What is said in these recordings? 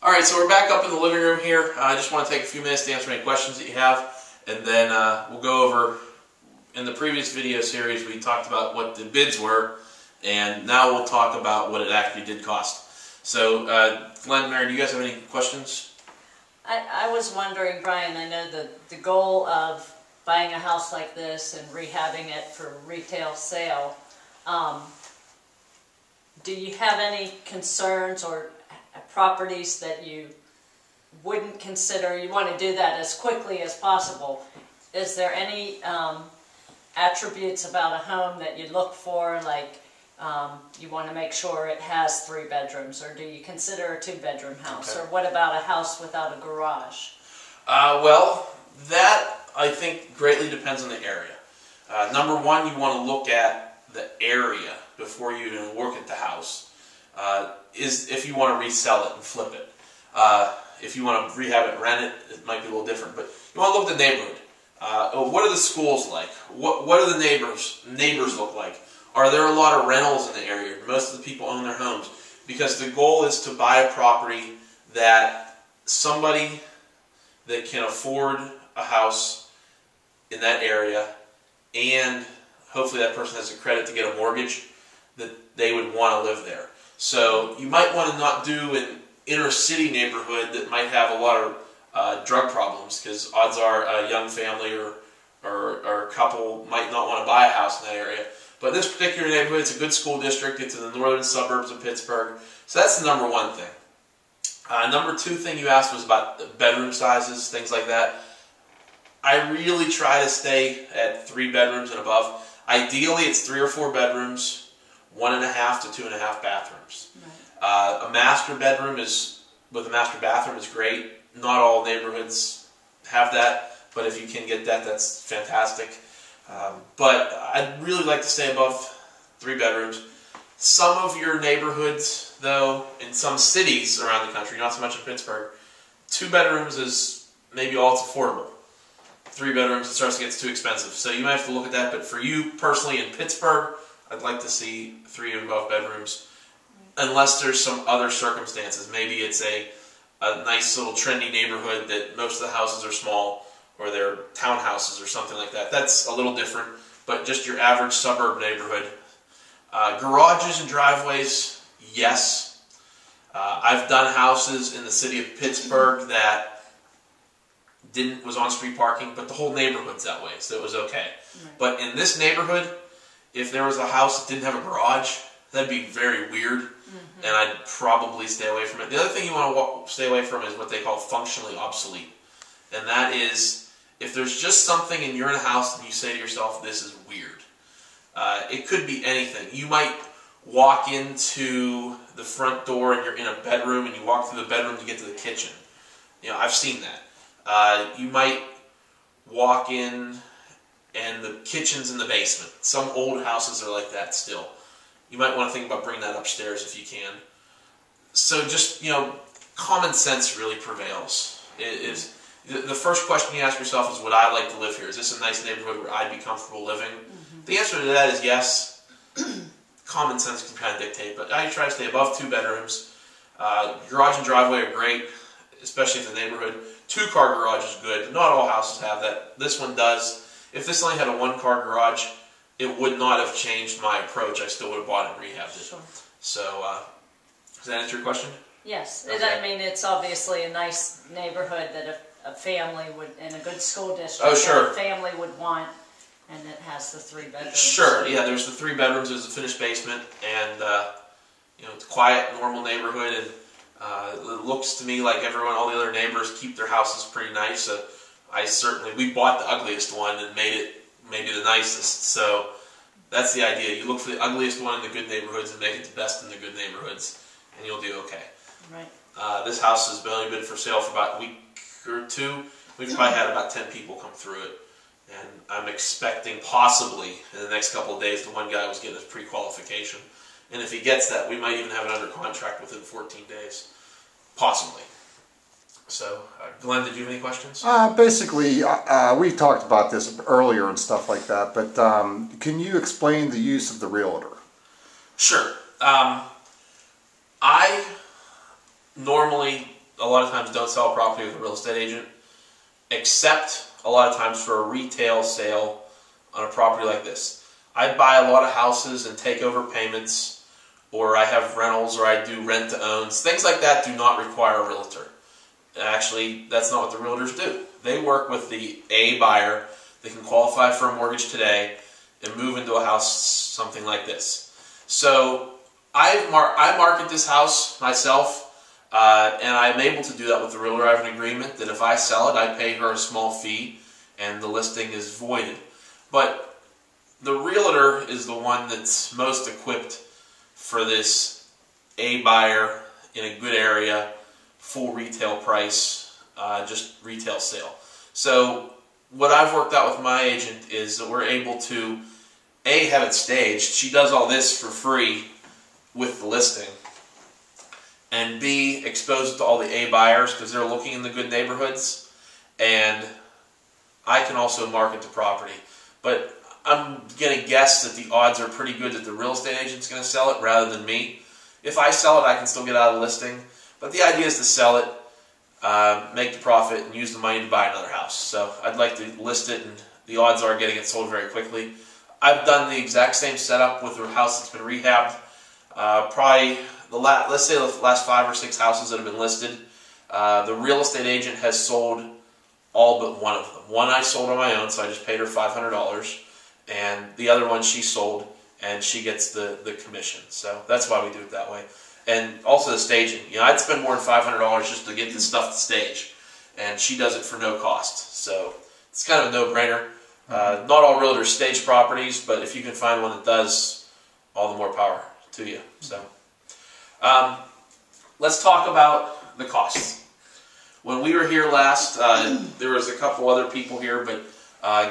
All right, so we're back up in the living room here. I just want to take a few minutes to answer any questions that you have, and then we'll go over, in the previous video series, we talked about what the bids were, and now we'll talk about what it actually did cost. So, Glenn, Mary, do you guys have any questions? I was wondering, Brian, I know the goal of buying a house like this and rehabbing it for retail sale, do you have any concerns or properties that you wouldn't consider? You want to do that as quickly as possible. Is there any attributes about a home that you look for, like you want to make sure it has 3 bedrooms, or do you consider a 2-bedroom house? Okay. Or what about a house without a garage? Well, that I think greatly depends on the area. Number one, you want to look at the area before you even look at the house. Is if you want to resell it and flip it. If you want to rehab it and rent it, it might be a little different. But you want to look at the neighborhood. What are the schools like? What do the neighbors look like? Are there a lot of rentals in the area? Most of the people own their homes. Because the goal is to buy a property that somebody that can afford a house in that area, and hopefully that person has the credit to get a mortgage, that they would want to live there. So you might want to not do an inner city neighborhood that might have a lot of drug problems, because odds are a young family or a couple might not want to buy a house in that area. But this particular neighborhood, it's a good school district. It's in the northern suburbs of Pittsburgh. So that's the number one thing. Number two thing you asked was about the bedroom sizes, things like that. I really try to stay at 3 bedrooms and above. Ideally, it's 3 or 4 bedrooms, 1.5 to 2.5 bathrooms. Right. A master bedroom with a master bathroom is great. Not all neighborhoods have that, but if you can get that, that's fantastic. But I'd really like to stay above 3 bedrooms. Some of your neighborhoods, though, in some cities around the country, not so much in Pittsburgh, 2 bedrooms is maybe all it's affordable. 3 bedrooms, it starts to get too expensive. So you might have to look at that, but for you personally in Pittsburgh, I'd like to see 3 and above bedrooms, unless there's some other circumstances. Maybe it's a nice little trendy neighborhood that most of the houses are small, or they're townhouses or something like that. That's a little different, but just your average suburb neighborhood. Garages and driveways, yes. I've done houses in the city of Pittsburgh that was on street parking, but the whole neighborhood's that way, so it was okay. Right. But in this neighborhood, if there was a house that didn't have a garage, that'd be very weird, and I'd probably stay away from it. The other thing you want to stay away from is what they call functionally obsolete, and that is if there's just something and you're in a house and you say to yourself, this is weird. It could be anything. You might walk into the front door and you're in a bedroom, and you walk through the bedroom to get to the kitchen. You know, I've seen that. You might walk in and the kitchen's in the basement. Some old houses are like that still. You might want to think about bringing that upstairs if you can. So just, common sense really prevails. The first question you ask yourself is, would I like to live here? Is this a nice neighborhood where I'd be comfortable living? The answer to that is yes. Common sense can kind of dictate, but I try to stay above 2 bedrooms. Garage and driveway are great, especially if the neighborhood. 2-car garage is good. Not all houses have that. This one does. If this only had a 1-car garage, it would not have changed my approach. I still would have bought it and rehabbed it. Sure. So, does that answer your question? Yes. Okay. I mean, it's obviously a nice neighborhood that a family would, in a good school district, oh, sure, that a family would want, and it has the 3 bedrooms. Sure, yeah, there's the 3 bedrooms, there's a finished basement, and, it's a quiet, normal neighborhood, and it looks to me like all the other neighbors keep their houses pretty nice. So we bought the ugliest one and made it maybe the nicest. So that's the idea. You look for the ugliest one in the good neighborhoods and make it the best in the good neighborhoods, and you'll do okay. Right. This house has only been for sale for about a week or 2. We've probably had about 10 people come through it, and I'm expecting possibly in the next couple of days the one guy was getting his pre-qualification. And if he gets that, we might even have it under contract within 14 days. Possibly. So, Glenn, did you have any questions? Basically, we talked about this earlier and stuff like that, but can you explain the use of the realtor? Sure. I normally a lot of times don't sell a property with a real estate agent, except a lot of times for a retail sale on a property like this. I buy a lot of houses and take over payments, or I have rentals, or I do rent to owns. Things like that do not require a realtor. Actually, that's not what the realtors do. They work with the A buyer that can qualify for a mortgage today and move into a house something like this. So I market this house myself, and I'm able to do that with the realtor. I have an agreement that if I sell it, I pay her a small fee and the listing is voided. But the realtor is the one that's most equipped for this A buyer in a good area, full retail price, just retail sale. So what I've worked out with my agent is that we're able to A, have it staged. She does all this for free with the listing. And B, expose it to all the A buyers because they're looking in the good neighborhoods. And I can also market the property. But I'm going to guess that the odds are pretty good that the real estate agent's going to sell it rather than me. If I sell it, I can still get out of the listing. But the idea is to sell it, make the profit, and use the money to buy another house. So I'd like to list it, and the odds are getting it sold very quickly. I've done the exact same setup with a house that's been rehabbed. Probably let's say the last 5 or 6 houses that have been listed. The real estate agent has sold all but one of them. One I sold on my own, so I just paid her $500, and the other one she sold, and she gets the commission. So that's why we do it that way. And also the staging. You know, I'd spend more than $500 just to get this stuff to stage, and she does it for no cost. So it's kind of a no-brainer. Not all realtors stage properties, but if you can find one that does, all the more power to you. So let's talk about the costs. When we were here last, there was a couple other people here, but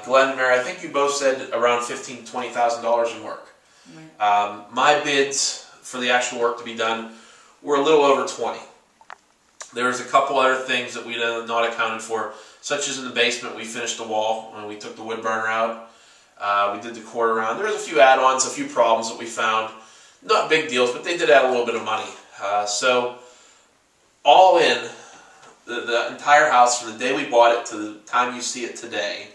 Glenn and Mary, I think you both said around $15,000 to $20,000 in work. Right. My bids for the actual work to be done were a little over 20. There was a couple other things that we had not accounted for, such as in the basement we finished the wall when we took the wood burner out. We did the cord around. There was a few add-ons, a few problems that we found. Not big deals, but they did add a little bit of money. So all in, the entire house from the day we bought it to the time you see it today,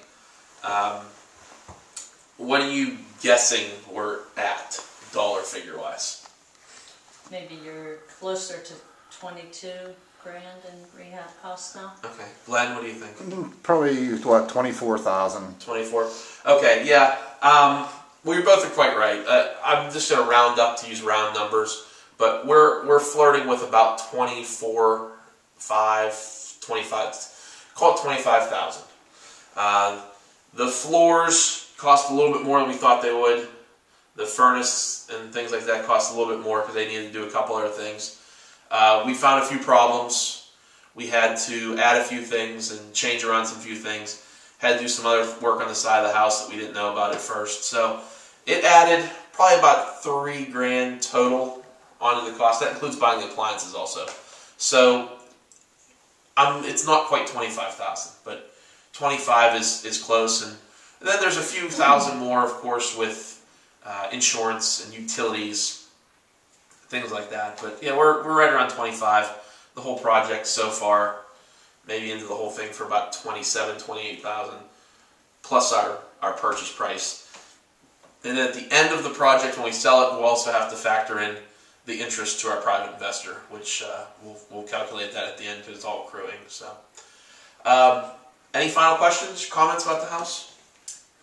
what are you guessing we're at, dollar figure wise? Maybe you're closer to 22 grand in rehab costs now. Okay, Glenn, what do you think? Probably what, 24,000. 24. Okay, yeah. We both are quite right. I'm just going to round up to use round numbers, but we're flirting with about 25. Call it 25,000. The floors cost a little bit more than we thought they would. The furnace and things like that cost a little bit more because they needed to do a couple other things. We found a few problems. We had to add a few things and change around some few things. Had to do some other work on the side of the house that we didn't know about at first. So it added probably about $3 grand total onto the cost. That includes buying the appliances also. So it's not quite 25,000, but 25 is close. And then there's a few thousand more, of course, with insurance and utilities, things like that. But yeah, we're right around 25. The whole project so far, maybe into the whole thing for about 27, 28,000, plus our purchase price. And then at the end of the project, when we sell it, we'll also have to factor in the interest to our private investor, which we'll calculate that at the end because it's all accruing. So, any final questions, comments about the house?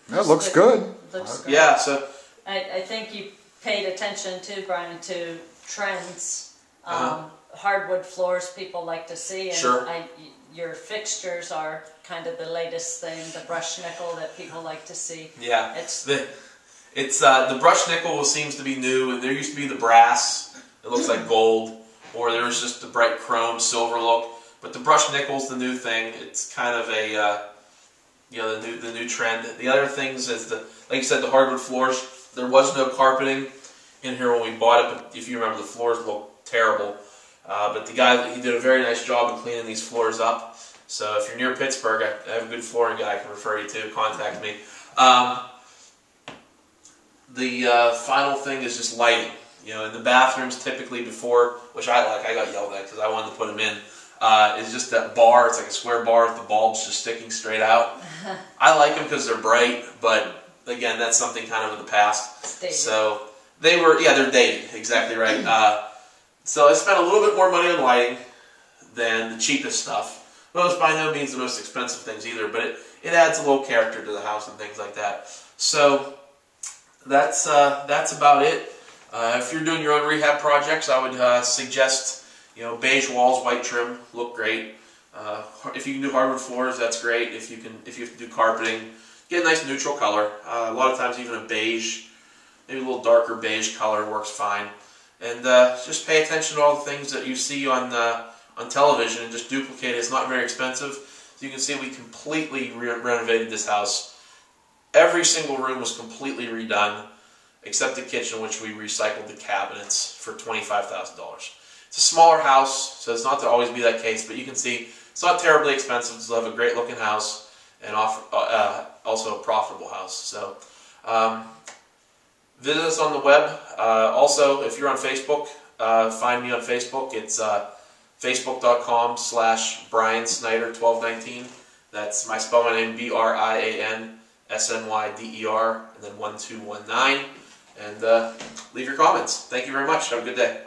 That looks good. Looks Okay. Yeah. So I think you paid attention too, Brian, to trends. Uh-huh. Hardwood floors people like to see, and Sure. your fixtures are kind of the latest thing, the brush nickel that people like to see. yeah, It's the brush nickel seems to be new. There used to be the brass. It looks like gold, or there was just the bright chrome silver look. But the brush nickel's the new thing. It's kind of a the new trend. The other things is like you said, the hardwood floors. There was no carpeting in here when we bought it, but if you remember, the floors look terrible. But the guy, he did a very nice job of cleaning these floors up. So if you're near Pittsburgh, I have a good flooring guy I can refer you to. Contact me. The final thing is just lighting. You know, in the bathrooms, typically before, which I got yelled at because I wanted to put them in. is just that bar. It's like a square bar with the bulbs just sticking straight out. I like them because they're bright, but again, that's something kind of in the past. Dated. So they were, yeah, they're dated, exactly right. So I spent a little bit more money on lighting than the cheapest stuff. Well, it's by no means the most expensive things either, but it adds a little character to the house and things like that. So that's about it. If you're doing your own rehab projects, I would suggest, beige walls, white trim, look great. If you can do hardwood floors, that's great. If you have to do carpeting, get a nice neutral color. A lot of times even a beige, maybe a little darker beige color works fine. And just pay attention to all the things that you see on television and just duplicate it. It's not very expensive. So you can see we completely renovated this house. Every single room was completely redone, except the kitchen, which we recycled the cabinets for $25,000. It's a smaller house, so it's not to always be that case, but you can see it's not terribly expensive. It's have a great looking house and also a profitable house. So visit us on the web. Also, if you're on Facebook, find me on Facebook. It's facebook.com/Brian Snyder 1219. That's my spell my name, BrianSnyder, and then 1219. And leave your comments. Thank you very much. Have a good day.